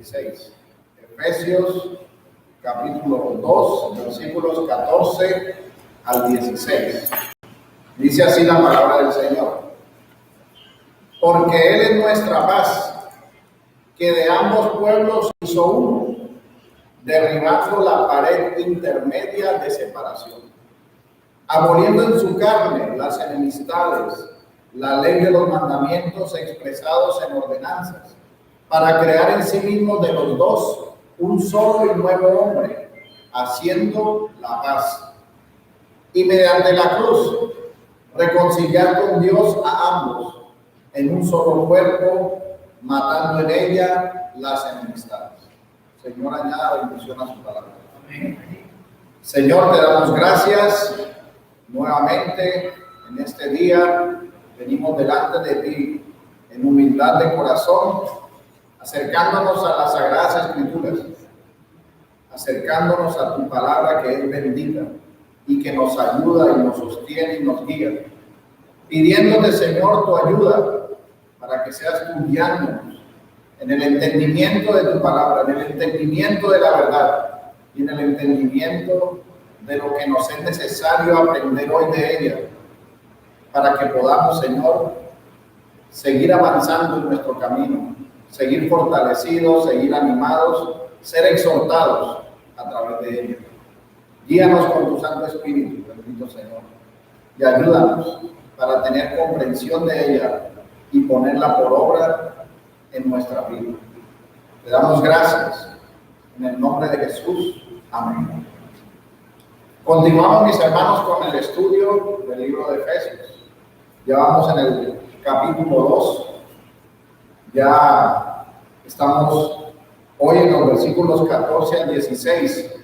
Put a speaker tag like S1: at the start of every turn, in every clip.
S1: 16. Efesios capítulo 2, versículos 14 al 16. Dice así la palabra del Señor. Porque Él es nuestra paz, que de ambos pueblos hizo uno, derribando la pared intermedia de separación, aboliendo en su carne las enemistades, la ley de los mandamientos expresados en ordenanzas, para crear en sí mismos de los dos un solo y nuevo hombre, haciendo la paz. Y mediante la cruz, reconciliar con Dios a ambos en un solo cuerpo, matando en ella las enemistades. Señor, añada bendición a su palabra. Amén. Señor, te damos gracias nuevamente en este día. Venimos delante de ti en humildad de corazón, acercándonos a las Sagradas Escrituras, acercándonos a tu palabra que es bendita y que nos ayuda y nos sostiene y nos guía, pidiéndote, Señor, tu ayuda para que seas tú guiándonos en el entendimiento de tu palabra, en el entendimiento de la verdad y en el entendimiento de lo que nos es necesario aprender hoy de ella, para que podamos, Señor, seguir avanzando en nuestro camino, seguir fortalecidos, seguir animados, ser exhortados a través de ella. Guíanos con tu Santo Espíritu, bendito Señor, y ayúdanos para tener comprensión de ella y ponerla por obra en nuestra vida. Te damos gracias en el nombre de Jesús. Amén. Continuamos, mis hermanos, con el estudio del libro de Efesios. Ya vamos en el capítulo 2. Ya estamos hoy en los versículos 14 al 16.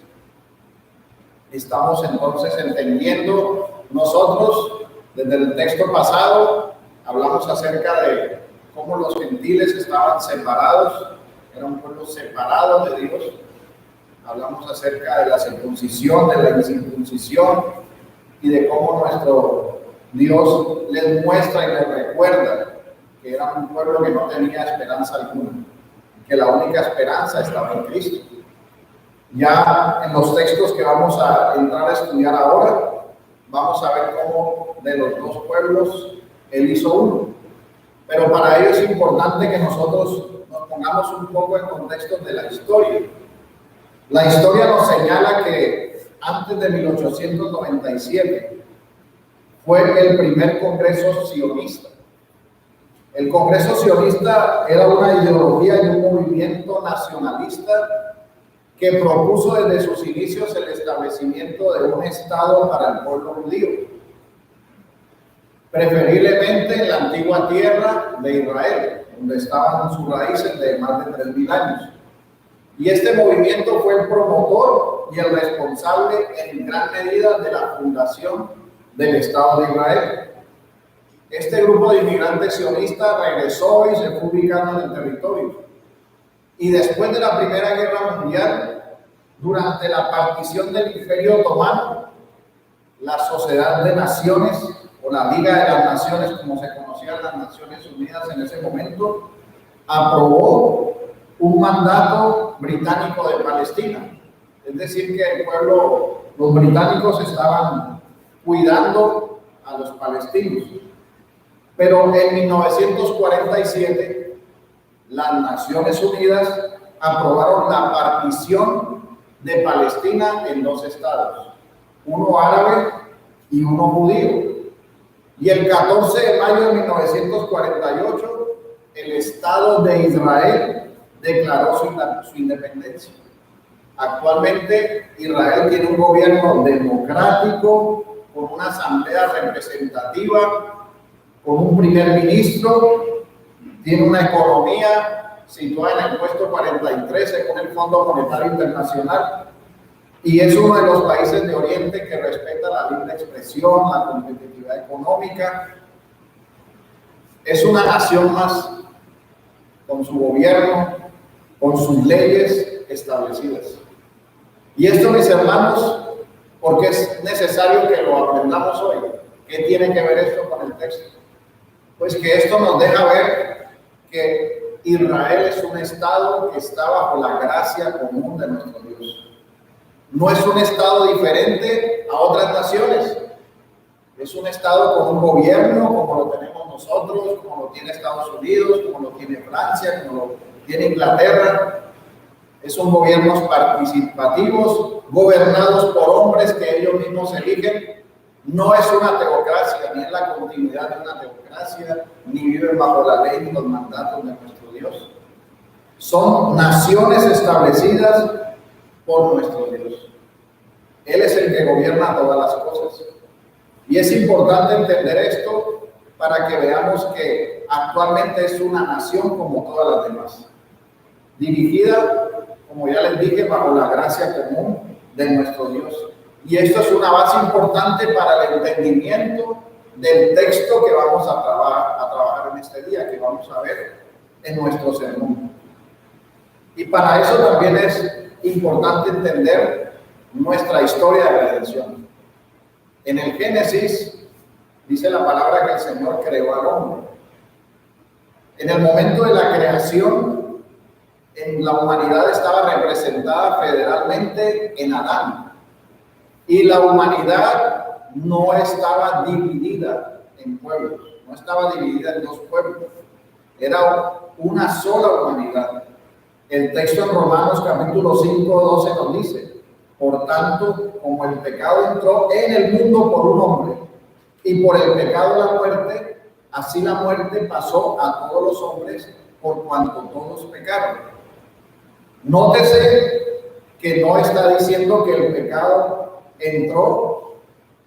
S1: Estamos entonces entendiendo nosotros, desde el texto pasado, hablamos acerca de cómo los gentiles estaban separados, era un pueblo separado de Dios. Hablamos acerca de la circuncisión, de la incircuncisión y de cómo nuestro Dios les muestra y les recuerda que era un pueblo que no tenía esperanza alguna, que la única esperanza estaba en Cristo. Ya en los textos que vamos a entrar a estudiar ahora, vamos a ver cómo de los dos pueblos Él hizo uno. Pero para ello es importante que nosotros nos pongamos un poco en contexto de la historia. La historia nos señala que antes de 1897 fue el primer Congreso Sionista. El Congreso Sionista era una ideología y un movimiento nacionalista que propuso desde sus inicios el establecimiento de un Estado para el pueblo judío, preferiblemente en la antigua tierra de Israel, donde estaban sus raíces de más de 3000 años. Y este movimiento fue el promotor y el responsable en gran medida de la fundación del Estado de Israel. Este grupo de inmigrantes sionistas regresó y se fue ubicando en el territorio. Y después de la Primera Guerra Mundial, durante la partición del Imperio Otomano, la Sociedad de Naciones, o la Liga de las Naciones, como se conocían las Naciones Unidas en ese momento, aprobó un mandato británico de Palestina. Es decir, que el pueblo, los británicos estaban cuidando a los palestinos. Pero en 1947, las Naciones Unidas aprobaron la partición de Palestina en dos estados, uno árabe y uno judío. Y el 14 de mayo de 1948, el Estado de Israel declaró su independencia. Actualmente Israel tiene un gobierno democrático, con una asamblea representativa, con un primer ministro, tiene una economía situada en el puesto 43 según el Fondo Monetario Internacional, y es uno de los países de Oriente que respeta la libre expresión, la competitividad económica. Es una nación más, con su gobierno, con sus leyes establecidas. Y esto, mis hermanos, porque es necesario que lo aprendamos hoy. ¿Qué tiene que ver esto con el texto? Pues que esto nos deja ver que Israel es un estado que está bajo la gracia común de nuestro Dios. No es un estado diferente a otras naciones. Es un estado con un gobierno como lo tenemos nosotros, como lo tiene Estados Unidos, como lo tiene Francia, como lo tiene Inglaterra. Son gobiernos participativos, gobernados por hombres que ellos mismos eligen. No es una teocracia, ni es la continuidad de una teocracia, ni viven bajo la ley ni los mandatos de nuestro Dios. Son naciones establecidas por nuestro Dios. Él es el que gobierna todas las cosas. Y es importante entender esto para que veamos que actualmente es una nación como todas las demás, dirigida, como ya les dije, bajo la gracia común de nuestro Dios. Y esto es una base importante para el entendimiento del texto que vamos a trabajar en este día, que vamos a ver en nuestro sermón. Y para eso también es importante entender nuestra historia de redención. En el Génesis dice la palabra que el Señor creó al hombre. En el momento de la creación, la humanidad estaba representada federalmente en Adán. Y la humanidad no estaba dividida en pueblos, no estaba dividida en dos pueblos. Era una sola humanidad. El texto en Romanos capítulo 5, 12 nos dice: por tanto, como el pecado entró en el mundo por un hombre, y por el pecado la muerte, así la muerte pasó a todos los hombres por cuanto todos pecaron. Nótese que no está diciendo que el pecado entró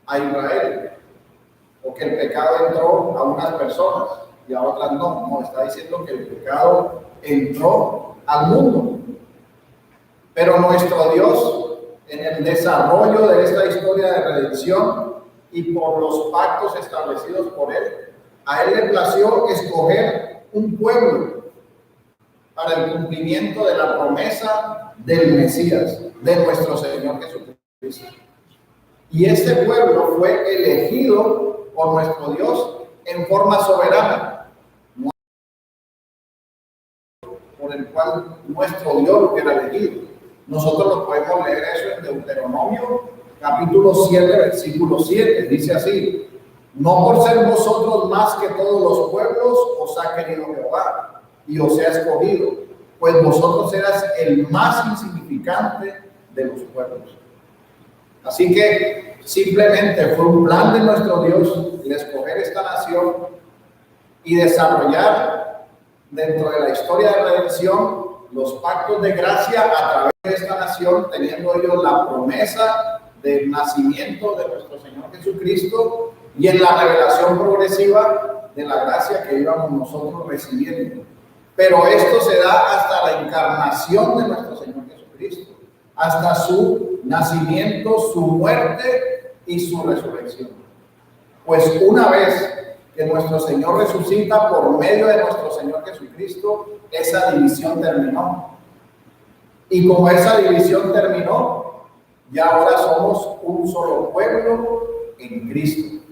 S1: a Israel, o que el pecado entró a unas personas y a otras no. No, está diciendo que el pecado entró al mundo. Pero nuestro Dios, en el desarrollo de esta historia de redención y por los pactos establecidos por Él, a Él le plació escoger un pueblo para el cumplimiento de la promesa del Mesías, de nuestro Señor Jesucristo. Y este pueblo fue elegido por nuestro Dios en forma soberana, por el cual nuestro Dios lo hubiera elegido. Nosotros lo podemos leer eso en Deuteronomio, capítulo 7, versículo 7. Dice así: no por ser vosotros más que todos los pueblos os ha querido Jehová y os ha escogido, pues vosotros eras el más insignificante de los pueblos. Así que simplemente fue un plan de nuestro Dios el escoger esta nación y desarrollar dentro de la historia de redención los pactos de gracia a través de esta nación, teniendo ellos la promesa del nacimiento de nuestro Señor Jesucristo y en la revelación progresiva de la gracia que íbamos nosotros recibiendo. Pero esto se da hasta la encarnación de nuestro Señor Jesucristo, hasta su nacimiento, su muerte y su resurrección. Pues una vez que nuestro Señor resucita por medio de nuestro Señor Jesucristo, esa división terminó. Y como esa división terminó, ya ahora somos un solo pueblo en Cristo.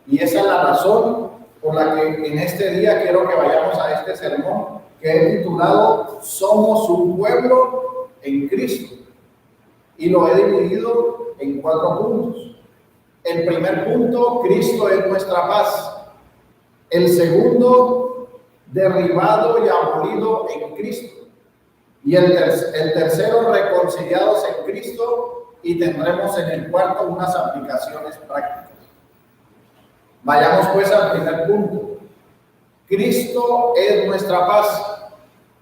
S1: Y esa es la razón por la que en este día quiero que vayamos a este sermón que he titulado Somos un pueblo en Cristo. Y lo he dividido en 4 puntos. El primer punto: Cristo es nuestra paz. El segundo: derribado y abolido en Cristo. Y el tercero: reconciliados en Cristo. Y tendremos en el cuarto unas aplicaciones prácticas. Vayamos pues al primer punto. Cristo es nuestra paz.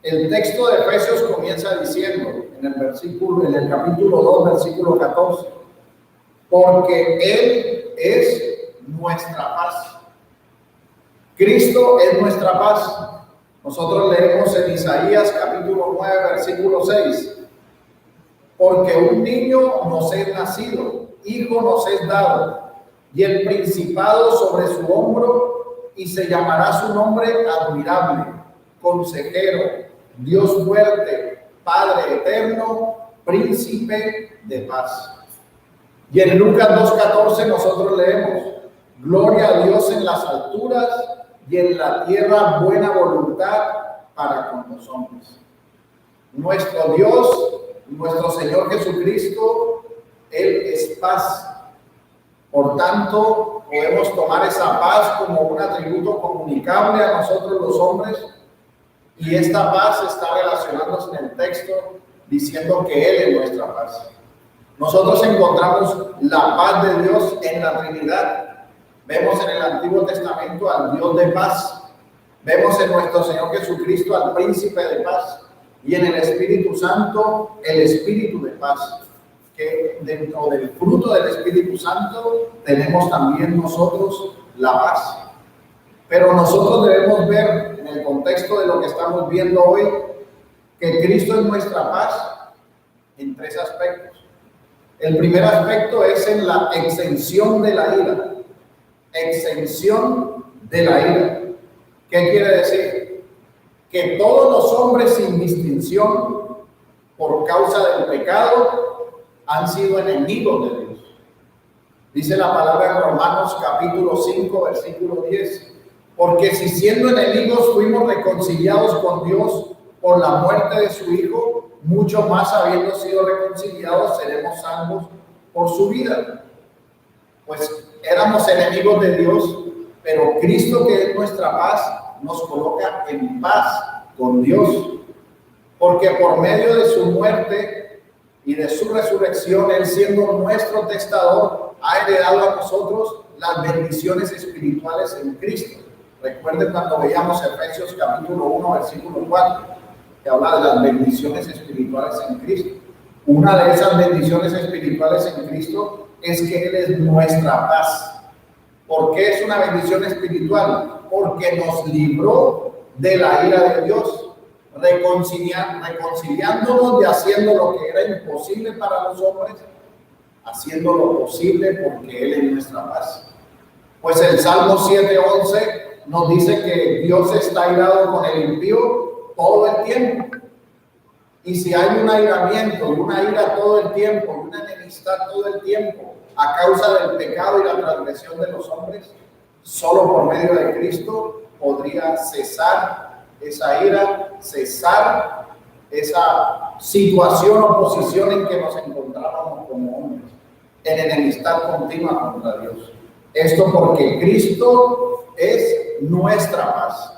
S1: El texto de Efesios comienza diciendo en el capítulo 2, versículo 14: porque Él es nuestra paz. Cristo es nuestra paz. Nosotros leemos en Isaías capítulo 9, versículo 6: porque un niño nos es nacido, hijo nos es dado, y el principado sobre su hombro, y se llamará su nombre admirable, consejero, Dios fuerte, Padre eterno, príncipe de paz. Y en Lucas 2:14 nosotros leemos: gloria a Dios en las alturas y en la tierra buena voluntad para con los hombres. Nuestro Dios, nuestro Señor Jesucristo, Él es paz. Por tanto, podemos tomar esa paz como un atributo comunicable a nosotros los hombres, y esta paz está relacionándose en el texto diciendo que Él es nuestra paz. Nosotros encontramos la paz de Dios en la Trinidad. Vemos en el Antiguo Testamento al Dios de paz. Vemos en nuestro Señor Jesucristo al Príncipe de paz. Y en el Espíritu Santo, el Espíritu de paz. Que dentro del fruto del Espíritu Santo tenemos también nosotros la paz. Pero nosotros debemos ver en el contexto de lo que estamos viendo hoy que Cristo es nuestra paz en tres aspectos. El primer aspecto es en la exención de la ira. Exención de la ira. ¿Qué quiere decir? Que todos los hombres sin distinción por causa del pecado han sido enemigos de Dios. Dice la palabra en Romanos capítulo 5, versículo 10. Porque si siendo enemigos fuimos reconciliados con Dios por la muerte de su Hijo, mucho más habiendo sido reconciliados seremos salvos por su vida. Pues éramos enemigos de Dios, pero Cristo, que es nuestra paz, nos coloca en paz con Dios, porque por medio de su muerte y de su resurrección, Él siendo nuestro testador, ha heredado a nosotros las bendiciones espirituales en Cristo. Recuerden cuando veíamos Efesios capítulo 1, versículo 4, que habla de las bendiciones espirituales en Cristo. Una de esas bendiciones espirituales en Cristo es que Él es nuestra paz. ¿Por qué es una bendición espiritual? Porque nos libró de la ira de Dios, reconciliándonos y haciendo lo que era imposible para los hombres, haciendo lo posible porque Él es nuestra paz. Pues el Salmo 7:11 nos dice que Dios está airado con el impío todo el tiempo. Y si hay un airamiento y una ira todo el tiempo, y una enemistad todo el tiempo, a causa del pecado y la transgresión de los hombres, solo por medio de Cristo podría cesar esa ira, cesar esa situación o posición en que nos encontrábamos como hombres, en enemistad continua contra Dios. Esto porque Cristo es nuestra paz.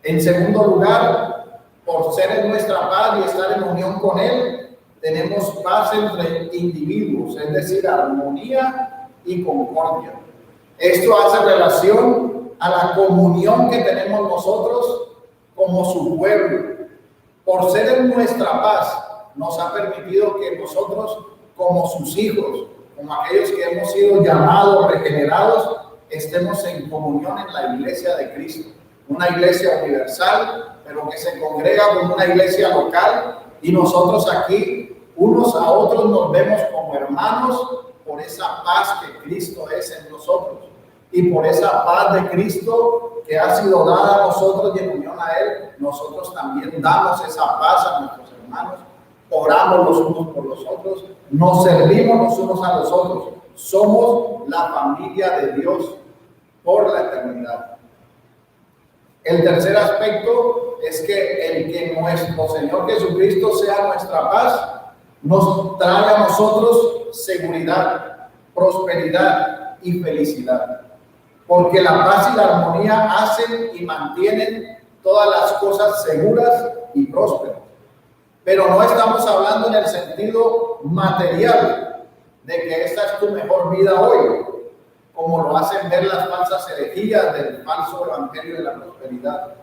S1: En segundo lugar, por ser en nuestra paz y estar en unión con Él, tenemos paz entre individuos, es decir, armonía y concordia. Esto hace relación a la comunión que tenemos nosotros como su pueblo. Por ser en nuestra paz, nos ha permitido que nosotros, como sus hijos, como aquellos que hemos sido llamados, regenerados, estemos en comunión en la iglesia de Cristo. Una iglesia universal, pero que se congrega como una iglesia local, y nosotros aquí, unos a otros, nos vemos como hermanos por esa paz que Cristo es en nosotros, y por esa paz de Cristo que ha sido dada a nosotros, y en unión a Él, nosotros también damos esa paz a nuestros hermanos, oramos los unos por los otros, nos servimos los unos a los otros, somos la familia de Dios por la eternidad. El tercer aspecto es que el que nuestro Señor Jesucristo sea nuestra paz nos trae a nosotros seguridad, prosperidad y felicidad. Porque la paz y la armonía hacen y mantienen todas las cosas seguras y prósperas. Pero no estamos hablando en el sentido material de que esta es tu mejor vida hoy, como lo hacen ver las falsas herejías del falso evangelio de la prosperidad.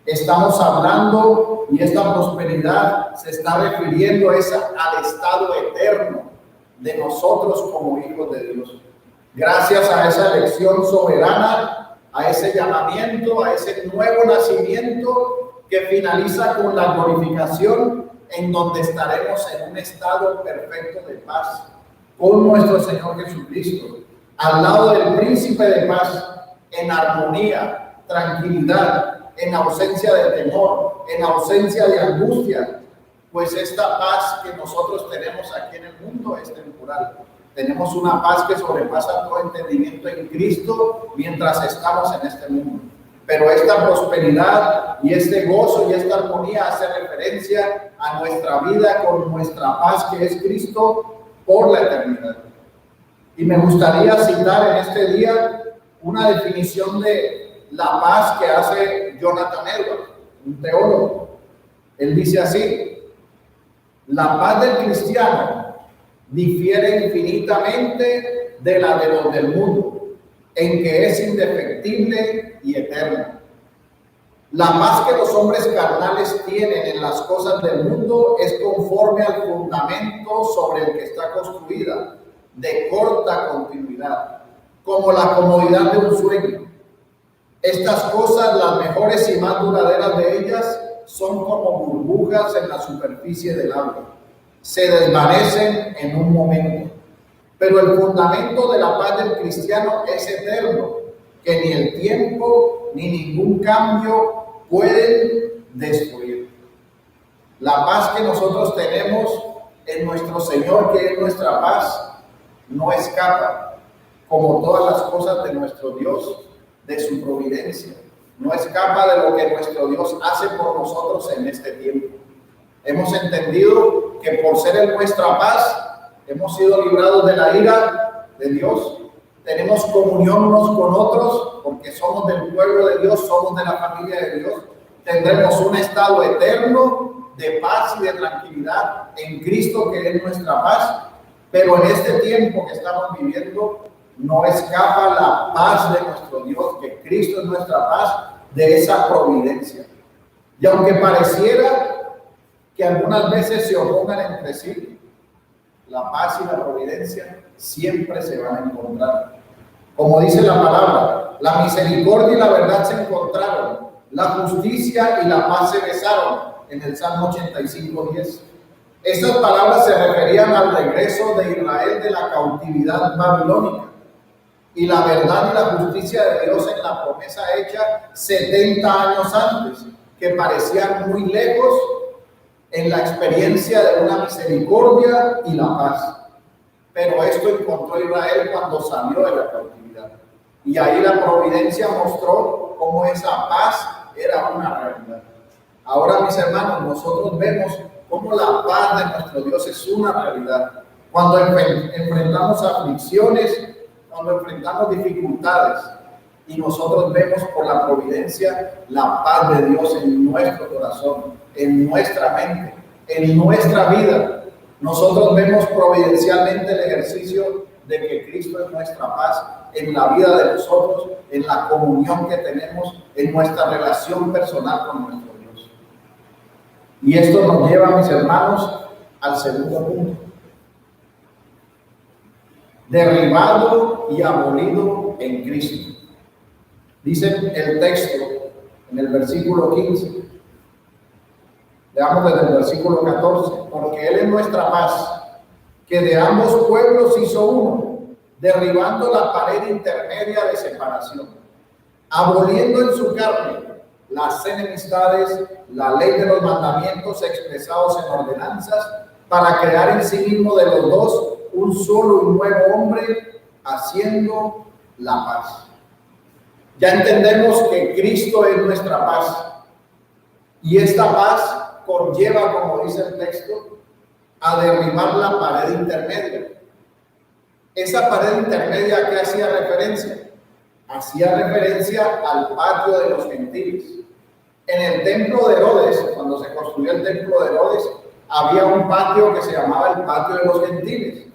S1: Estamos hablando, y esta prosperidad se está refiriendo al estado eterno de nosotros como hijos de Dios. Gracias a esa elección soberana, a ese llamamiento, a ese nuevo nacimiento que finaliza con la glorificación, en donde estaremos en un estado perfecto de paz con nuestro Señor Jesucristo, al lado del príncipe de paz, en armonía, tranquilidad, en ausencia de temor, en ausencia de angustia, pues esta paz que nosotros tenemos aquí en el mundo es temporal. Tenemos una paz que sobrepasa todo entendimiento en Cristo mientras estamos en este mundo. Pero esta prosperidad y este gozo y esta armonía hace referencia a nuestra vida con nuestra paz, que es Cristo, por la eternidad. Y me gustaría citar en este día una definición de la paz que hace Jonathan Edwards, un teólogo. Él dice así: la paz del cristiano difiere infinitamente de la de los del mundo, en que es indefectible y eterna. La paz que los hombres carnales tienen en las cosas del mundo es conforme al fundamento sobre el que está construida, de corta continuidad, como la comodidad de un sueño. Estas cosas, las mejores y más duraderas de ellas, son como burbujas en la superficie del agua. Se desvanecen en un momento. Pero el fundamento de la paz del cristiano es eterno, que ni el tiempo ni ningún cambio pueden destruir. La paz que nosotros tenemos en nuestro Señor, que es nuestra paz, no escapa, como todas las cosas de nuestro Dios, de su providencia. No escapa de lo que nuestro Dios hace por nosotros en este tiempo. Hemos entendido que por ser en nuestra paz, hemos sido librados de la ira de Dios. Tenemos comunión unos con otros, porque somos del pueblo de Dios, somos de la familia de Dios. Tendremos un estado eterno de paz y de tranquilidad en Cristo, que es nuestra paz. Pero en este tiempo que estamos viviendo, no escapa la paz de nuestro Dios, que Cristo es nuestra paz, de esa providencia. Y aunque pareciera que algunas veces se opongan entre sí, la paz y la providencia siempre se van a encontrar. Como dice la palabra, la misericordia y la verdad se encontraron, la justicia y la paz se besaron, en el Salmo 85:10. Estas palabras se referían al regreso de Israel de la cautividad babilónica y la verdad y la justicia de Dios en la promesa hecha 70 años antes, que parecían muy lejos, en la experiencia de una misericordia y la paz. Pero esto encontró Israel cuando salió de la cautividad. Y ahí la providencia mostró cómo esa paz era una realidad. Ahora, mis hermanos, nosotros vemos cómo la paz de nuestro Dios es una realidad. Cuando enfrentamos aflicciones, cuando enfrentamos dificultades, y nosotros vemos por la providencia la paz de Dios en nuestro corazón, en nuestra mente, en nuestra vida. Nosotros vemos providencialmente el ejercicio de que Cristo es nuestra paz en la vida de nosotros, en la comunión que tenemos, en nuestra relación personal con nuestro Dios. Y esto nos lleva, mis hermanos, al segundo punto: derribado y abolido en Cristo. Dice el texto en el versículo 15, leamos desde el versículo 14: porque Él es nuestra paz, que de ambos pueblos hizo uno, derribando la pared intermedia de separación, aboliendo en su carne las enemistades, la ley de los mandamientos expresados en ordenanzas, para crear en sí mismo de los dos un solo y nuevo hombre, haciendo la paz. Ya entendemos que Cristo es nuestra paz, y esta paz conlleva, como dice el texto, a derribar la pared intermedia. Esa pared intermedia, ¿a qué hacía referencia? Hacía referencia al patio de los gentiles. En el templo de Herodes, cuando se construyó el templo de Herodes, había un patio que se llamaba el patio de los gentiles.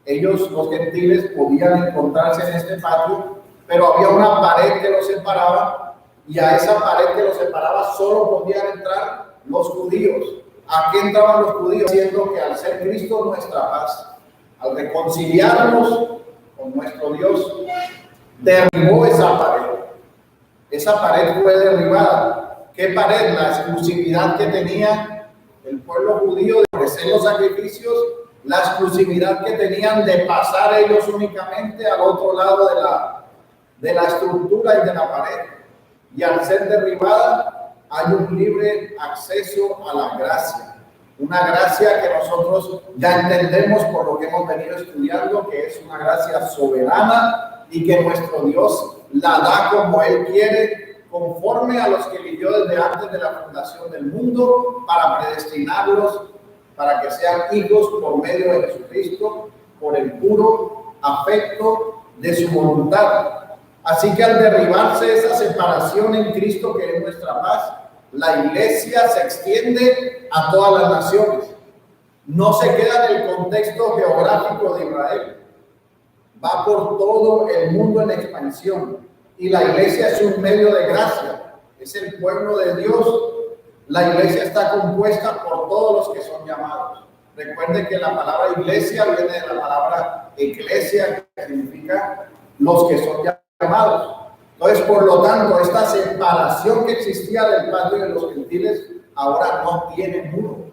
S1: Ellos, los gentiles, podían encontrarse en este patio, pero había una pared que los separaba, y a esa pared que los separaba solo podían entrar los judíos. ¿A qué entraban los judíos? Diciendo que al ser Cristo nuestra paz, al reconciliarnos con nuestro Dios, derribó esa pared. Esa pared fue derribada. ¿Qué pared? La exclusividad que tenía el pueblo judío de ofrecer los sacrificios, la exclusividad que tenían de pasar ellos únicamente al otro lado de la estructura y de la pared. Y al ser derribada, hay un libre acceso a la gracia. Una gracia que nosotros ya entendemos por lo que hemos venido estudiando, que es una gracia soberana y que nuestro Dios la da como Él quiere, conforme a los que eligió desde antes de la fundación del mundo, para predestinarlos, para que sean hijos por medio de Jesucristo, por el puro afecto de su voluntad. Así que al derribarse esa separación en Cristo, que es nuestra paz, la iglesia se extiende a todas las naciones. No se queda en el contexto geográfico de Israel. Va por todo el mundo en expansión. Y la iglesia es un medio de gracia. Es el pueblo de Dios. La iglesia está compuesta por todos los que son llamados. Recuerden que la palabra iglesia viene de la palabra eclesia, que significa los que son llamados. Entonces, por lo tanto, esta separación que existía del patio de los gentiles ahora no tiene muro.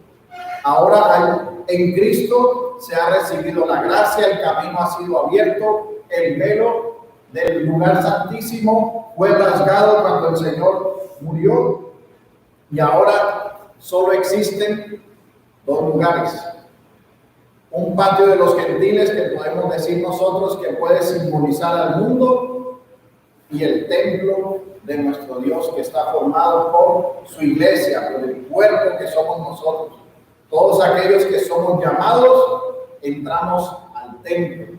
S1: Ahora en Cristo se ha recibido la gracia, el camino ha sido abierto, el velo del lugar santísimo fue rasgado cuando el Señor murió, y ahora solo existen dos lugares. Un patio de los gentiles, que podemos decir nosotros que puede simbolizar al mundo, y el templo de nuestro Dios, que está formado por su iglesia, por el cuerpo que somos nosotros. Todos aquellos que somos llamados entramos al templo,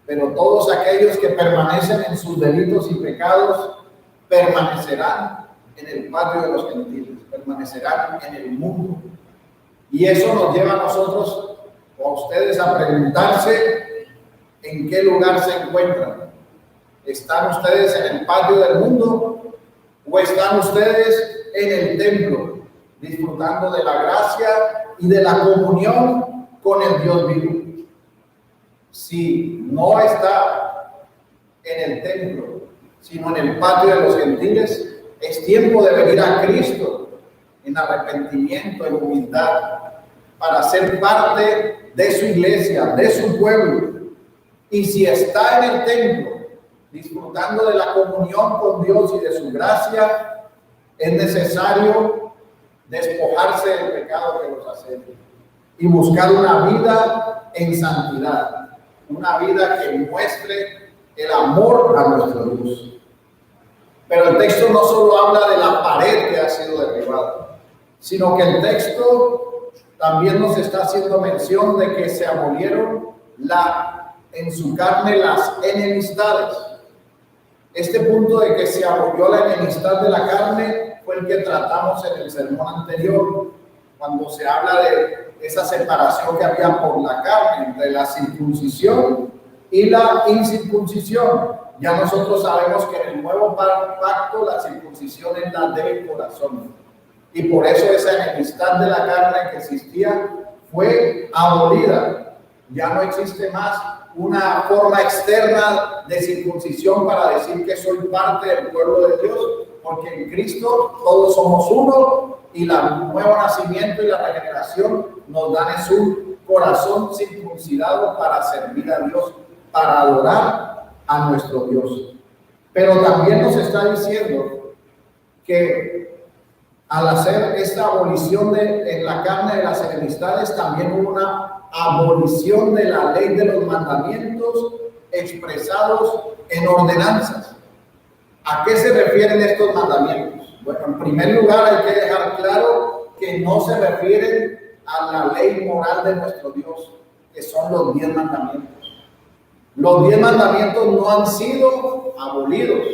S1: pero todos aquellos que permanecen en sus delitos y pecados permanecerán en el patio de los gentiles, permanecerán en el mundo. Y eso nos lleva a nosotros o a ustedes a preguntarse en qué lugar se encuentran. ¿Están ustedes en el patio del mundo o están ustedes en el templo, disfrutando de la gracia y de la comunión con el Dios vivo? Si no está en el templo, sino en el patio de los gentiles, es tiempo de venir a Cristo en arrepentimiento, en humildad, para ser parte de su iglesia, de su pueblo. Y si está en el templo, disfrutando de la comunión con Dios y de su gracia, es necesario despojarse del pecado que los asedia y buscar una vida en santidad, una vida que muestre el amor a nuestro Dios. Pero el texto no solo habla de la pared que ha sido derribada, sino que el texto también nos está haciendo mención de que se abolieron en su carne las enemistades. Este punto de que se abolió la enemistad de la carne fue el que tratamos en el sermón anterior, cuando se habla de esa separación que había por la carne entre la circuncisión y la incircuncisión. Ya nosotros sabemos que en el nuevo pacto la circuncisión es la del corazón, y por eso esa enemistad de la carne que existía fue abolida. Ya no existe más una forma externa de circuncisión para decir que soy parte del pueblo de Dios, porque en Cristo todos somos uno, y el nuevo nacimiento y la regeneración nos dan en su corazón circuncidado para servir a Dios, para adorar a nuestro Dios. Pero también nos está diciendo que al hacer esta abolición en la carne de las enemistades, también hubo una abolición de la ley de los mandamientos expresados en ordenanzas. ¿A qué se refieren estos mandamientos? Bueno, en primer lugar hay que dejar claro que no se refieren a la ley moral de nuestro Dios, que son los 10 mandamientos. Los 10 mandamientos no han sido abolidos,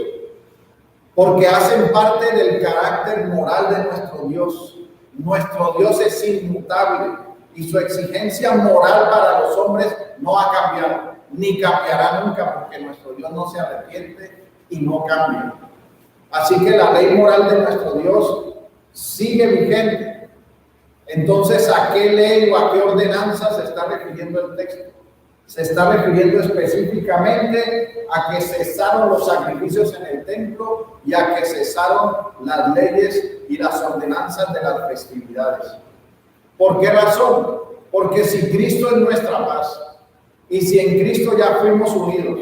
S1: porque hacen parte del carácter moral de nuestro Dios. Nuestro Dios es inmutable y su exigencia moral para los hombres no ha cambiado, ni cambiará nunca, porque nuestro Dios no se arrepiente y no cambia. Así que la ley moral de nuestro Dios sigue vigente. Entonces, ¿a qué ley o a qué ordenanza se está refiriendo el texto? Se está refiriendo específicamente a que cesaron los sacrificios en el templo y a que cesaron las leyes y las ordenanzas de las festividades. ¿Por qué razón? Porque si Cristo es nuestra paz, y si en Cristo ya fuimos unidos,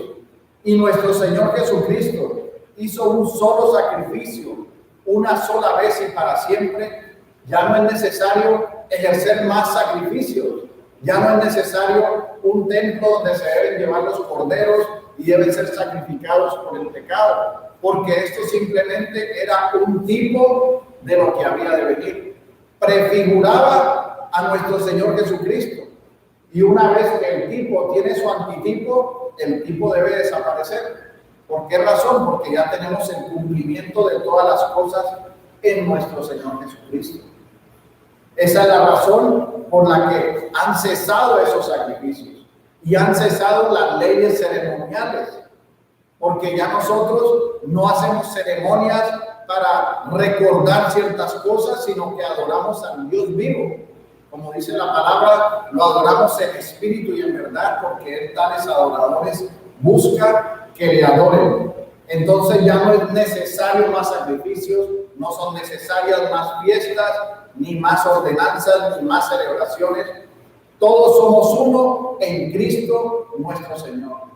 S1: y nuestro Señor Jesucristo hizo un solo sacrificio, una sola vez y para siempre, ya no es necesario ejercer más sacrificios. Ya no es necesario un templo donde se deben llevar los corderos y deben ser sacrificados por el pecado, porque esto simplemente era un tipo de lo que había de venir. Prefiguraba a nuestro Señor Jesucristo. Y una vez que el tipo tiene su antitipo, el tipo debe desaparecer. ¿Por qué razón? Porque ya tenemos el cumplimiento de todas las cosas en nuestro Señor Jesucristo. Esa es la razón por la que han cesado esos sacrificios y han cesado las leyes ceremoniales, porque ya nosotros no hacemos ceremonias para recordar ciertas cosas, sino que adoramos al Dios vivo. Como dice la palabra, lo adoramos en espíritu y en verdad, porque Él tales adoradores busca que le adoren. Entonces ya no es necesario más sacrificios, no son necesarias más fiestas, ni más ordenanzas, ni más celebraciones. Todos somos uno en Cristo nuestro Señor.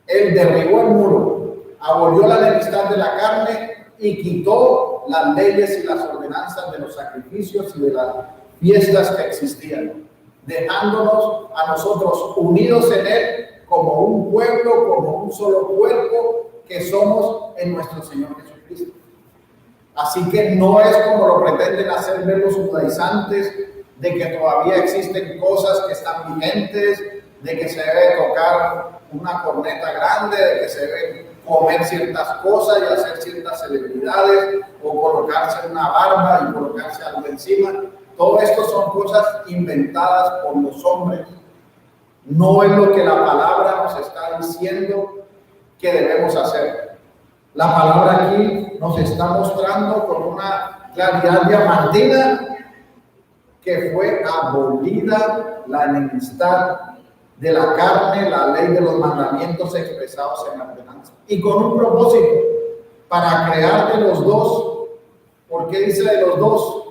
S1: Él derribó el muro, abolió la enemistad de la carne y quitó las leyes y las ordenanzas de los sacrificios y de las fiestas que existían, dejándonos a nosotros unidos en Él como un pueblo, como un solo cuerpo que somos en nuestro Señor Jesucristo. Así que no es como lo pretenden hacer ver los judaizantes, de que todavía existen cosas que están vigentes, de que se debe tocar una corneta grande, de que se debe comer ciertas cosas y hacer ciertas celebridades, o colocarse una barba y colocarse algo encima. Todo esto son cosas inventadas por los hombres. No es lo que la palabra nos está diciendo que debemos hacer. La palabra aquí nos está mostrando con una claridad diamantina que fue abolida la enemistad de la carne, la ley de los mandamientos expresados en la ordenanza. Y con un propósito, para crear de los dos. ¿Por qué dice de los dos?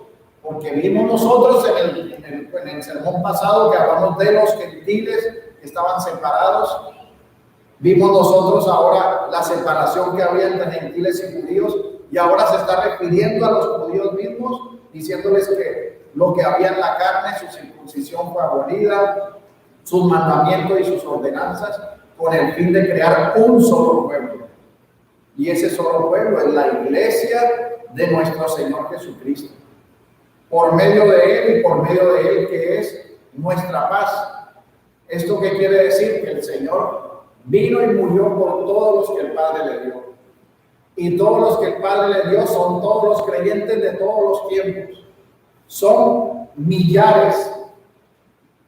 S1: Porque vimos nosotros en el sermón pasado que hablamos de los gentiles que estaban separados. Vimos nosotros ahora la separación que había entre gentiles y judíos, y ahora se está refiriendo a los judíos mismos, diciéndoles que lo que había en la carne, su circuncisión fue abolida, sus mandamientos y sus ordenanzas, con el fin de crear un solo pueblo. Y ese solo pueblo es la iglesia de nuestro Señor Jesucristo. Por medio de Él y por medio de Él que es nuestra paz. ¿Esto qué quiere decir? Que el Señor vino y murió por todos los que el Padre le dio. Y todos los que el Padre le dio son todos los creyentes de todos los tiempos. Son millares.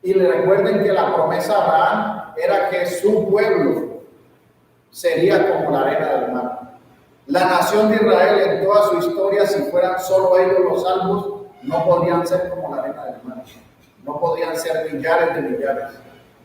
S1: Y le recuerden que la promesa a Abraham era que su pueblo sería como la arena del mar. La nación de Israel en toda su historia, si fueran solo ellos los salvos, no podrían ser como la arena del mar. No podrían ser millares de millares.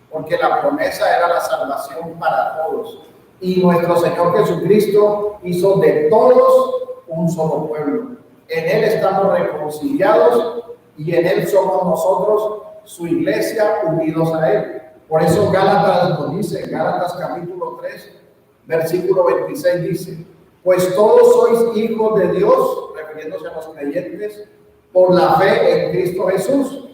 S1: Porque la promesa era la salvación para todos. Y nuestro Señor Jesucristo hizo de todos un solo pueblo. En Él estamos reconciliados y en Él somos nosotros, su iglesia, unidos a Él. Por eso Gálatas nos dice, Gálatas capítulo 3, versículo 26 dice: pues todos sois hijos de Dios, refiriéndose a los creyentes, por la fe en Cristo Jesús.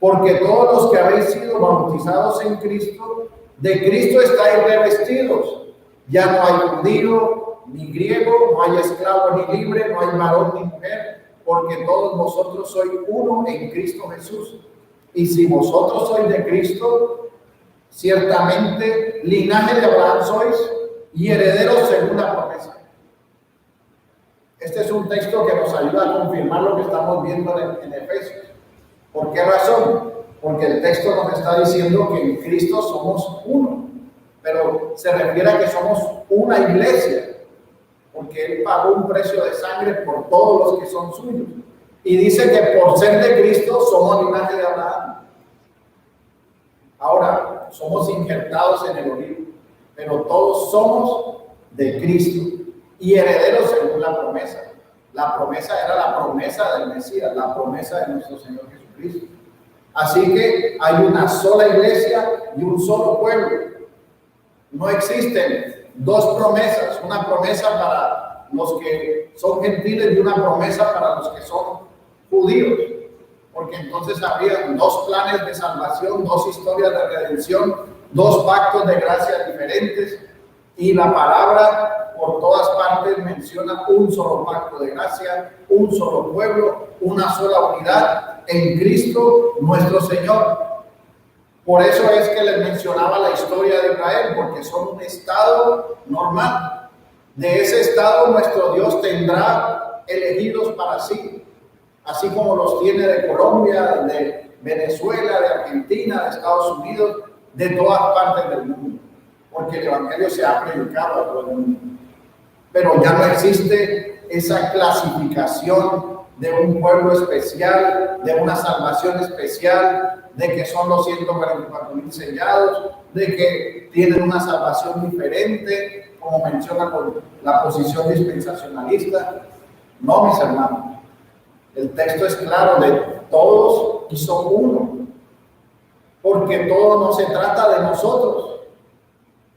S1: Porque todos los que habéis sido bautizados en Cristo, de Cristo estáis revestidos. Ya no hay judío ni griego, no hay esclavo ni libre, no hay varón ni mujer, porque todos vosotros sois uno en Cristo Jesús. Y si vosotros sois de Cristo, ciertamente linaje de Abraham sois y herederos según la promesa. Este es un texto que nos ayuda a confirmar lo que estamos viendo en Efesios. ¿Por qué razón? Porque el texto nos está diciendo que en Cristo somos uno, pero se refiere a que somos una iglesia, porque Él pagó un precio de sangre por todos los que son suyos. Y dice que por ser de Cristo somos linaje de Abraham. Ahora, somos injertados en el olivo, pero todos somos de Cristo y herederos según la promesa. La promesa era la promesa del Mesías, la promesa de nuestro Señor Jesucristo. Así que hay una sola iglesia y un solo pueblo. No existen dos promesas, una promesa para los que son gentiles y una promesa para los que son judíos, porque entonces habría dos planes de salvación, dos historias de redención, dos pactos de gracia diferentes. Y la palabra por todas partes menciona un solo pacto de gracia, un solo pueblo, una sola unidad en Cristo nuestro Señor. Por eso es que les mencionaba la historia de Israel, porque son un estado normal. De ese estado nuestro Dios tendrá elegidos para sí, así como los tiene de Colombia, de Venezuela, de Argentina, de Estados Unidos, de todas partes del mundo, porque el Evangelio se ha predicado a todo el mundo. Pero ya no existe esa clasificación de un pueblo especial, de una salvación especial, de que son los 144,000 sellados, de que tienen una salvación diferente, como menciona con la posición dispensacionalista. No, mis hermanos, el texto es claro, de todos y son uno, porque todo no se trata de nosotros.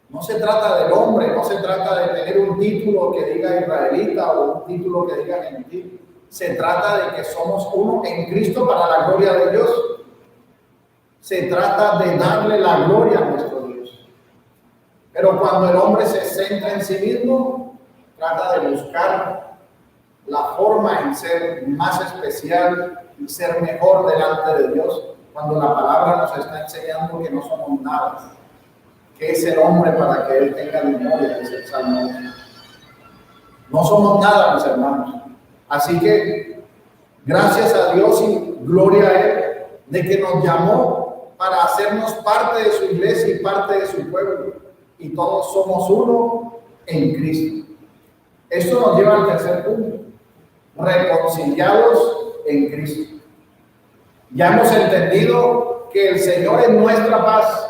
S1: No se trata del hombre, no se trata de tener un título que diga israelita o un título que diga gentil. Se trata de que somos uno en Cristo para la gloria de Dios. Se trata de darle la gloria a nuestro Dios. Pero cuando el hombre se centra en sí mismo, trata de buscar la forma en ser más especial y ser mejor delante de Dios, cuando la palabra nos está enseñando que no somos nada. ¿Qué es el hombre para que él tenga memoria? Dice el Salmo. No somos nada, mis hermanos. Así que, gracias a Dios y gloria a Él, de que nos llamó para hacernos parte de su iglesia y parte de su pueblo. Y todos somos uno en Cristo. Esto nos lleva al tercer punto. Reconciliados en Cristo. Ya hemos entendido que el Señor es nuestra paz,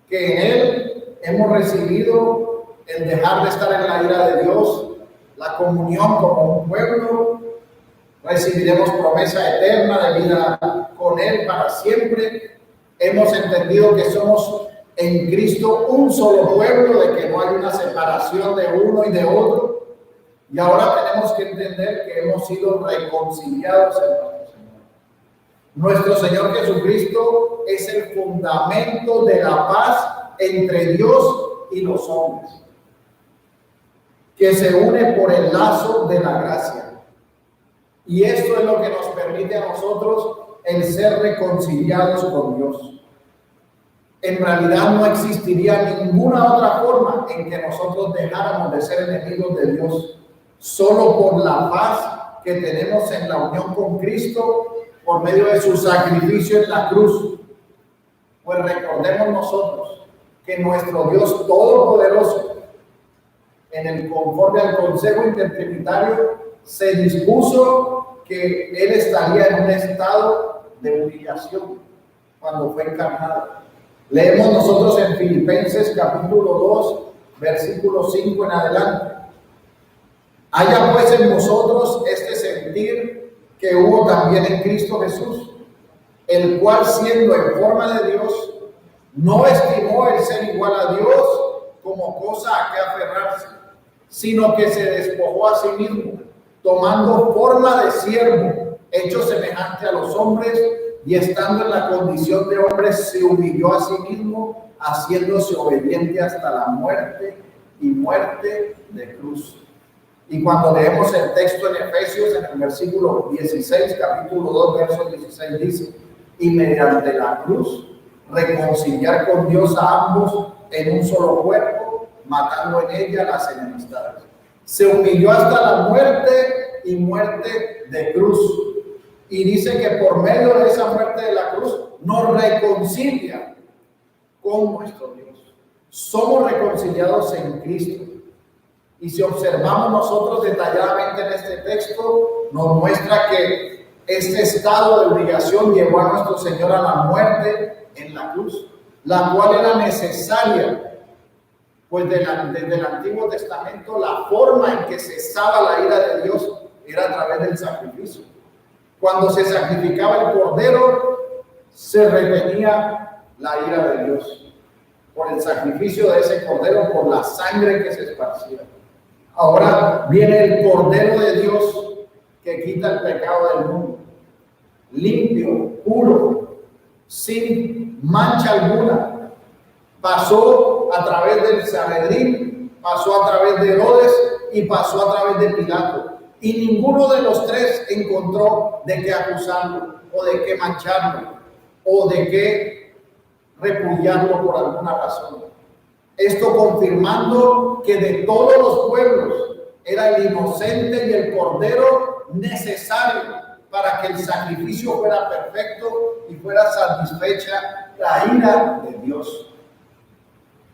S1: que en Él hemos recibido el dejar de estar en la ira de Dios, la comunión como un pueblo, recibiremos promesa eterna de vida con Él para siempre. Hemos entendido que somos en Cristo un solo pueblo, de que no hay una separación de uno y de otro. Y ahora tenemos que entender que hemos sido reconciliados en nuestro Señor. Nuestro Señor Jesucristo es el fundamento de la paz entre Dios y los hombres, que se une por el lazo de la gracia. Y esto es lo que nos permite a nosotros el ser reconciliados con Dios. En realidad no existiría ninguna otra forma en que nosotros dejáramos de ser enemigos de Dios, solo por la paz que tenemos en la unión con Cristo por medio de su sacrificio en la cruz. Pues recordemos nosotros que nuestro Dios Todopoderoso, conforme al Consejo Intertrinitario, se dispuso que Él estaría en un estado de humillación cuando fue encarnado. Leemos nosotros en Filipenses capítulo 2, versículo 5 en adelante. Haya pues en vosotros este sentir que hubo también en Cristo Jesús, el cual, siendo en forma de Dios, no estimó el ser igual a Dios como cosa a que aferrarse, sino que se despojó a sí mismo, tomando forma de siervo, hecho semejante a los hombres, y estando en la condición de hombre, se humilló a sí mismo, haciéndose obediente hasta la muerte, y muerte de cruz. Y cuando leemos el texto en Efesios, en el versículo 16, capítulo 2, verso 16, dice: y mediante la cruz reconciliar con Dios a ambos en un solo cuerpo, matando en ella las enemistades. Se humilló hasta la muerte y muerte de cruz. Y dice que por medio de esa muerte de la cruz nos reconcilia con nuestro Dios. Somos reconciliados en Cristo. Y si observamos nosotros detalladamente en este texto, nos muestra que este estado de obligación llevó a nuestro Señor a la muerte en la cruz, la cual era necesaria, pues desde el Antiguo Testamento la forma en que cesaba la ira de Dios era a través del sacrificio. Cuando se sacrificaba el cordero, se retenía la ira de Dios por el sacrificio de ese cordero, por la sangre que se esparcía. Ahora viene el Cordero de Dios que quita el pecado del mundo, limpio, puro, sin mancha alguna, Pasó a través del Sanedrín, pasó a través de Herodes y pasó a través de Pilato. Y ninguno de los tres encontró de qué acusarlo, o de qué mancharlo, o de qué repudiarlo por alguna razón. Esto confirmando que de todos los pueblos era el inocente y el cordero necesario para que el sacrificio fuera perfecto y fuera satisfecha la ira de Dios.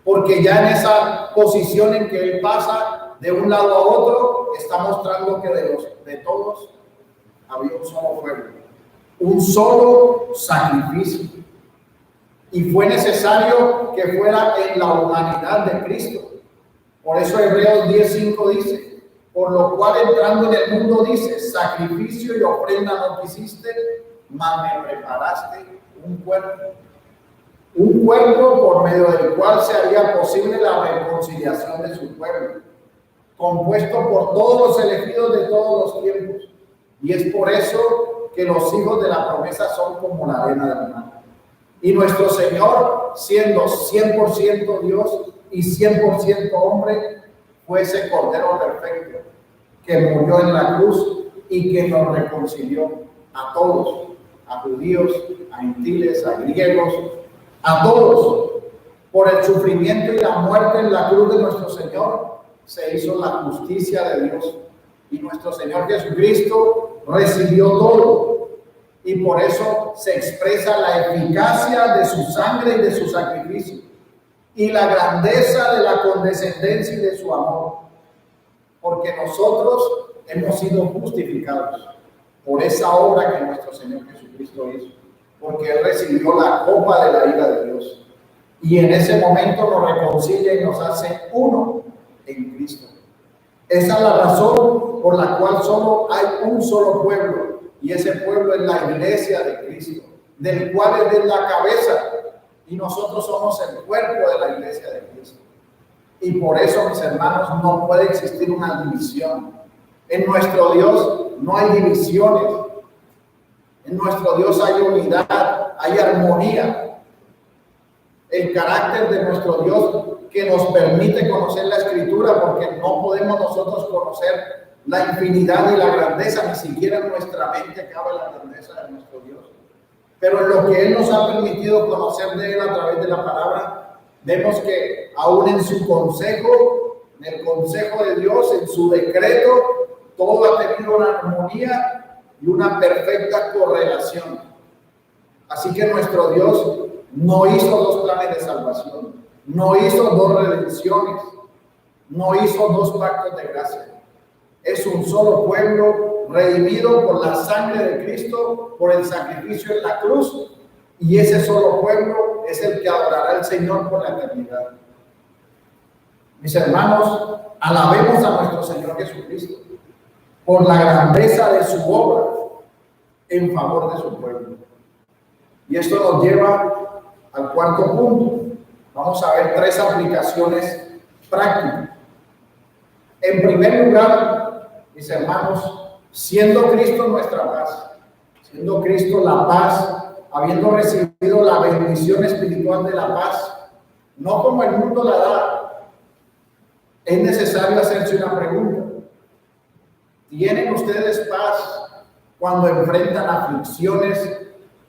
S1: Porque ya en esa posición en que él pasa de un lado a otro, está mostrando que de todos había un solo pueblo, un solo sacrificio. Y fue necesario que fuera en la humanidad de Cristo. Por eso Hebreos 10:5 dice: por lo cual entrando en el mundo dice, sacrificio y ofrenda no quisiste, mas me preparaste un cuerpo por medio del cual se haría posible la reconciliación de su pueblo, compuesto por todos los elegidos de todos los tiempos. Y es por eso que los hijos de la promesa son como la arena del mar. Y nuestro Señor, siendo 100% Dios y 100% hombre, fue ese Cordero perfecto que murió en la cruz y que nos reconcilió a todos, a judíos, a gentiles, a griegos, a todos. Por el sufrimiento y la muerte en la cruz de nuestro Señor se hizo la justicia de Dios. Y nuestro Señor Jesucristo recibió todo. Y por eso se expresa la eficacia de su sangre y de su sacrificio, y la grandeza de la condescendencia y de su amor, porque nosotros hemos sido justificados por esa obra que nuestro Señor Jesucristo hizo, porque Él recibió la copa de la ira de Dios, y en ese momento nos reconcilia y nos hace uno en Cristo. Esa es la razón por la cual solo hay un solo pueblo, y ese pueblo es la iglesia de Cristo, del cual Él es la cabeza, y nosotros somos el cuerpo de la iglesia de Cristo. Y por eso, mis hermanos, no puede existir una división. En nuestro Dios no hay divisiones. En nuestro Dios hay unidad, hay armonía. El carácter de nuestro Dios que nos permite conocer la Escritura, porque no podemos nosotros conocer la infinidad y la grandeza, ni siquiera en nuestra mente cabe la grandeza de nuestro Dios. Pero en lo que Él nos ha permitido conocer de Él a través de la palabra, vemos que aún en su consejo, en el consejo de Dios, en su decreto, todo ha tenido una armonía y una perfecta correlación. Así que nuestro Dios no hizo dos planes de salvación, no hizo dos redenciones, no hizo dos pactos de gracia. Es un solo pueblo redimido por la sangre de Cristo, por el sacrificio en la cruz, y ese solo pueblo es el que adorará al Señor por la eternidad. Mis hermanos, alabemos a nuestro Señor Jesucristo por la grandeza de su obra en favor de su pueblo. Y esto nos lleva al cuarto punto. Vamos a ver tres aplicaciones prácticas. En primer lugar, mis hermanos, siendo Cristo nuestra paz, siendo Cristo la paz, habiendo recibido la bendición espiritual de la paz, no como el mundo la da, es necesario hacerse una pregunta. ¿Tienen ustedes paz cuando enfrentan aflicciones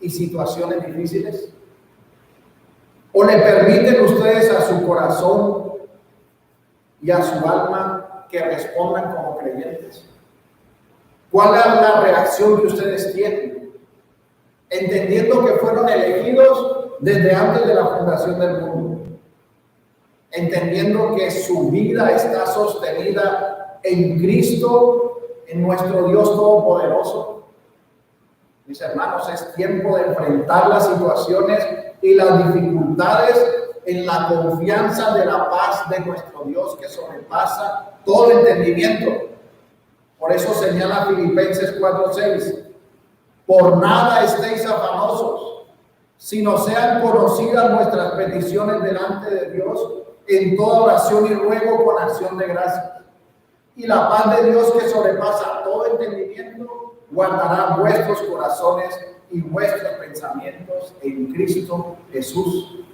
S1: y situaciones difíciles? ¿O le permiten ustedes a su corazón y a su alma que respondan como creyentes? ¿Cuál es la reacción que ustedes tienen? Entendiendo que fueron elegidos desde antes de la fundación del mundo. Entendiendo que su vida está sostenida en Cristo, en nuestro Dios Todopoderoso. Mis hermanos, es tiempo de enfrentar las situaciones y las dificultades en la confianza de la paz de nuestro Dios que sobrepasa todo entendimiento. Por eso señala Filipenses 4:6: por nada estéis afanosos, sino sean conocidas nuestras peticiones delante de Dios en toda oración y ruego con acción de gracias. Y la paz de Dios que sobrepasa todo entendimiento guardará vuestros corazones y vuestros pensamientos en Cristo Jesús.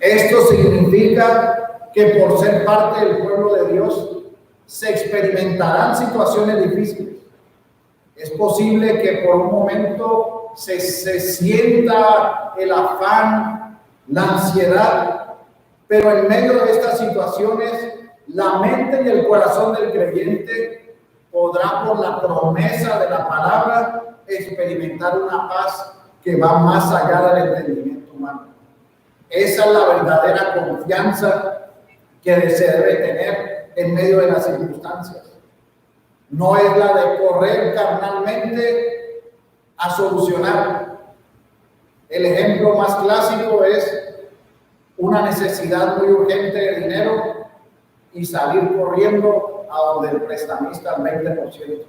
S1: Esto significa que por ser parte del pueblo de Dios se experimentarán situaciones difíciles. Es posible que por un momento se sienta el afán, la ansiedad, pero en medio de estas situaciones, la mente y el corazón del creyente podrá, por la promesa de la palabra, experimentar una paz que va más allá del entendimiento humano. Esa es la verdadera confianza que se debe tener en medio de las circunstancias. No es la de correr carnalmente a solucionar. El ejemplo más clásico es una necesidad muy urgente de dinero y salir corriendo a donde el prestamista al 20%,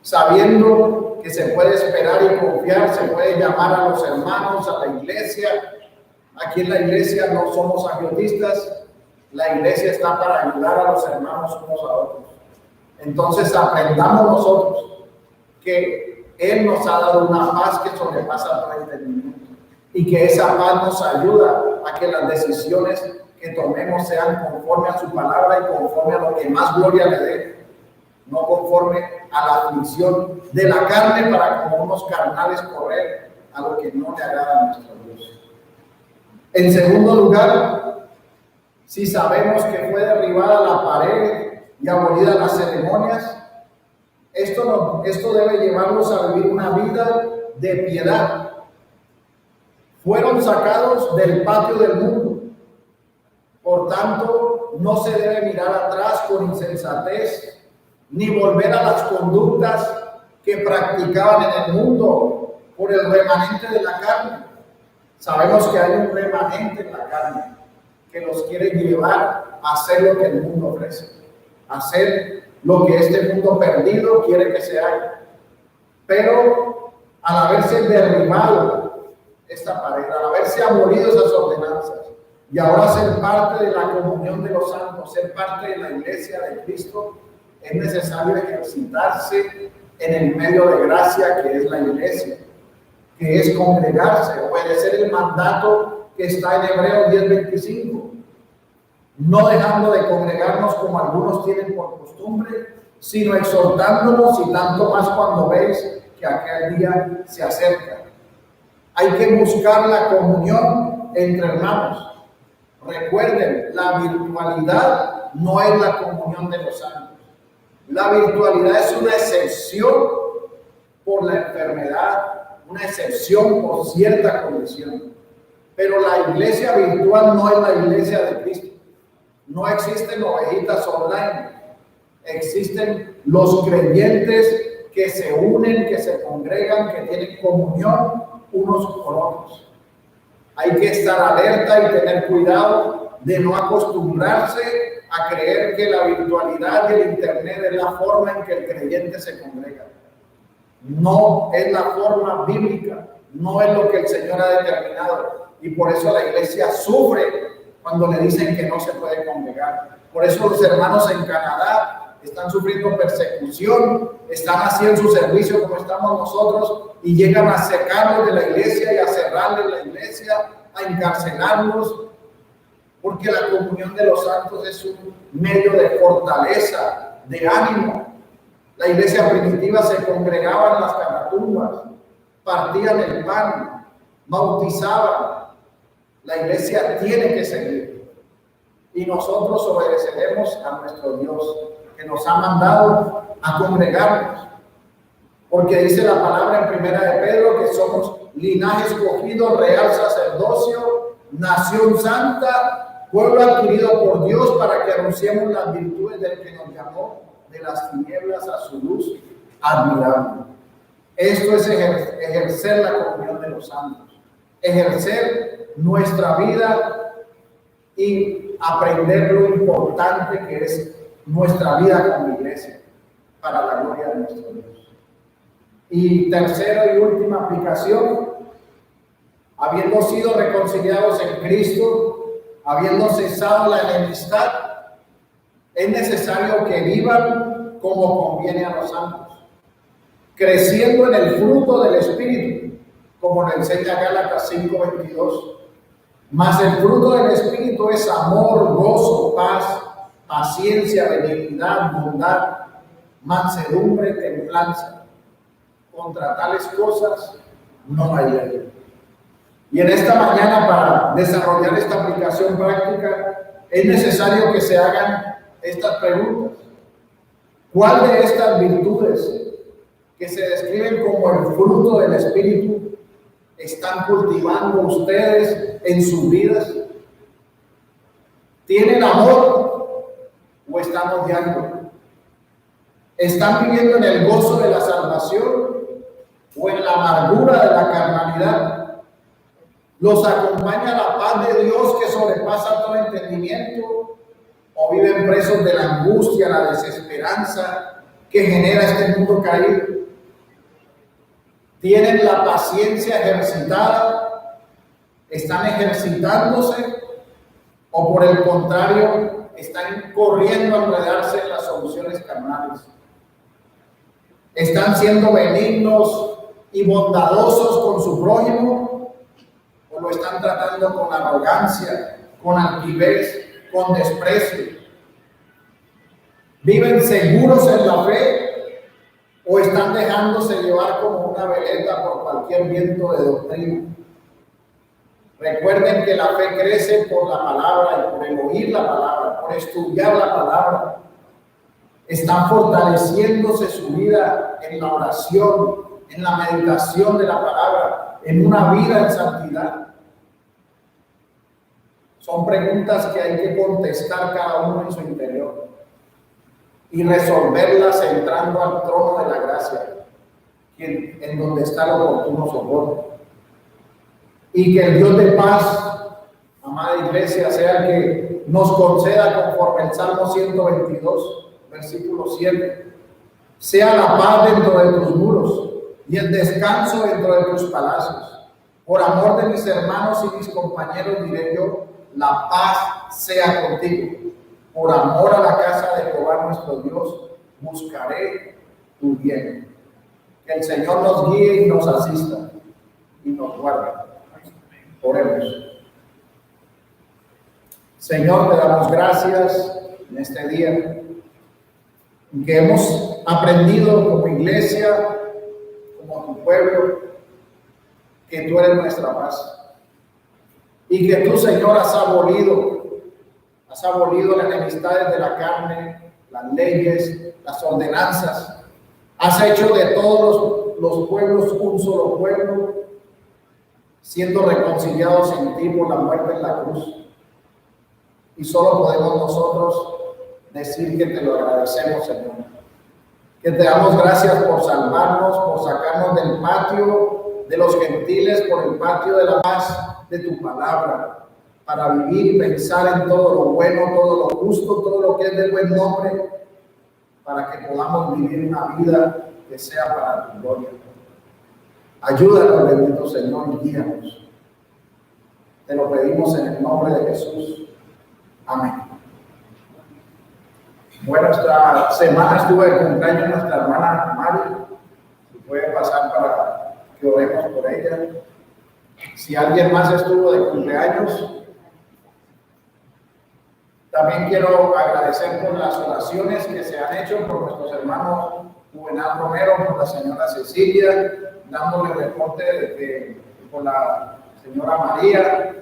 S1: sabiendo que se puede esperar y confiar, se puede llamar a los hermanos, a la iglesia. Aquí en la iglesia no somos agiotistas, la iglesia está para ayudar a los hermanos unos a otros. Entonces aprendamos nosotros que Él nos ha dado una paz que sobrepasa todo entendimiento y que esa paz nos ayuda a que las decisiones que tomemos sean conforme a su palabra y conforme a lo que más gloria le dé, no conforme a la aflicción de la carne para como unos carnales correr a lo que no le agrada a nuestro Dios. En segundo lugar, si sabemos que fue derribada la pared y abolidas las ceremonias, esto debe llevarnos a vivir una vida de piedad. Fueron sacados del patio del mundo, por tanto no se debe mirar atrás con insensatez ni volver a las conductas que practicaban en el mundo por el remanente de la carne. Sabemos que hay un remanente en la carne que los quiere llevar a hacer lo que el mundo ofrece, hacer lo que este mundo perdido quiere que se haga. Pero al haberse derribado esta pared, al haberse abolido esas ordenanzas y ahora ser parte de la comunión de los santos, ser parte de la iglesia de Cristo, es necesario ejercitarse en el medio de gracia que es la iglesia, que es congregarse, obedecer el mandato que está en Hebreos 10:25, no dejando de congregarnos como algunos tienen por costumbre, sino exhortándonos, y tanto más cuando veis que aquel día se acerca. Hay que buscar la comunión entre hermanos. Recuerden, la virtualidad no es la comunión de los santos. La virtualidad es una excepción por la enfermedad, una excepción por cierta condición. Pero la iglesia virtual no es la iglesia de Cristo. No existen ovejitas online. Existen los creyentes que se unen, que se congregan, que tienen comunión unos con otros. Hay que estar alerta y tener cuidado de no acostumbrarse a creer que la virtualidad y el internet es la forma en que el creyente se congrega. No es la forma bíblica, no es lo que el Señor ha determinado, y por eso la iglesia sufre cuando le dicen que no se puede congregar. Por eso los hermanos en Canadá están sufriendo persecución, están haciendo su servicio como estamos nosotros y llegan a sacarlos de la iglesia y a cerrarles la iglesia, a encarcelarlos, porque la comunión de los santos es un medio de fortaleza, de ánimo. La iglesia primitiva se congregaba en las catatumbas, partían el pan, bautizaban. La iglesia tiene que seguir y nosotros obedeceremos a nuestro Dios que nos ha mandado a congregarnos, porque dice la palabra en Primera de Pedro que somos linaje escogido, real sacerdocio, nación santa, pueblo adquirido por Dios para que anunciemos las virtudes del que nos llamó de las tinieblas a su luz admirable. Esto es ejercer la comunión de los santos, ejercer nuestra vida y aprender lo importante que es nuestra vida como iglesia para la gloria de nuestro Dios. Y tercera y última aplicación, habiendo sido reconciliados en Cristo, habiendo cesado la enemistad, es necesario que vivan como conviene a los santos, creciendo en el fruto del Espíritu, como lo enseña Gálatas 5:22. Mas el fruto del Espíritu es amor, gozo, paz, paciencia, benignidad, bondad, mansedumbre, templanza. Contra tales cosas no hay ley. Y en esta mañana, para desarrollar esta aplicación práctica, es necesario que se hagan estas preguntas. ¿Cuál de estas virtudes que se describen como el fruto del Espíritu están cultivando ustedes en sus vidas? ¿Tienen amor o están odiando? ¿Están viviendo en el gozo de la salvación o en la amargura de la carnalidad? ¿Los acompaña la paz de Dios que sobrepasa todo entendimiento? ¿O viven presos de la angustia, la desesperanza que genera este mundo caído? ¿Tienen la paciencia ejercitada? ¿Están ejercitándose? ¿O por el contrario, están corriendo a enredarse en las soluciones carnales? ¿Están siendo benignos y bondadosos con su prójimo? ¿O lo están tratando con arrogancia, con altivez, con desprecio? ¿Viven seguros en la fe o están dejándose llevar como una veleta por cualquier viento de doctrina? Recuerden que la fe crece por la palabra y por el oír la palabra, por estudiar la palabra. Están fortaleciéndose su vida en la oración, en la meditación de la palabra, en una vida en santidad. Son preguntas que hay que contestar cada uno en su interior y resolverlas entrando al trono de la gracia, en donde está el oportuno socorro. Y que el Dios de paz, amada iglesia, sea el que nos conceda, conforme el Salmo 122, versículo 7, sea la paz dentro de tus muros y el descanso dentro de tus palacios. Por amor de mis hermanos y mis compañeros diré yo, la paz sea contigo. Por amor a la casa de Jehová nuestro Dios, buscaré tu bien. Que el Señor nos guíe y nos asista y nos guarde. Oremos. Señor, te damos gracias en este día que hemos aprendido como iglesia, como tu pueblo, que tú eres nuestra paz. Y que tú, Señor, has abolido las enemistades de la carne, las leyes, las ordenanzas. Has hecho de todos los pueblos un solo pueblo, siendo reconciliados en ti por la muerte en la cruz. Y solo podemos nosotros decir que te lo agradecemos, Señor. Que te damos gracias por salvarnos, por sacarnos del patio de los gentiles, por el patio de la paz de tu palabra, para vivir y pensar en todo lo bueno, todo lo justo, todo lo que es de buen nombre, para que podamos vivir una vida que sea para tu gloria. Ayúdanos, bendito Señor, y guíanos. Te lo pedimos en el nombre de Jesús. Amén. Bueno, esta semana estuvo de cumpleaños nuestra hermana Mari. Si puede pasar para que oremos por ella. Si alguien más estuvo de cumpleaños, también quiero agradecer por las oraciones que se han hecho por nuestros hermanos Juvenal Romero, por la señora Cecilia, dándole reporte por la señora María,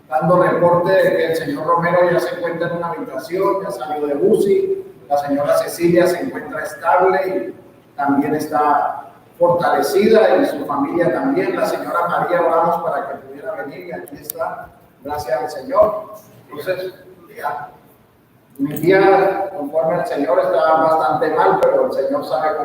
S1: dando reporte de que el señor Romero ya se encuentra en una habitación, ya salió de UCI, la señora Cecilia se encuentra estable y también está fortalecida, y su familia también. La señora María oramos para que pudiera venir y aquí está, gracias al Señor. Entonces, mi tía, conforme el Señor, está bastante mal, pero el Señor sabe cómo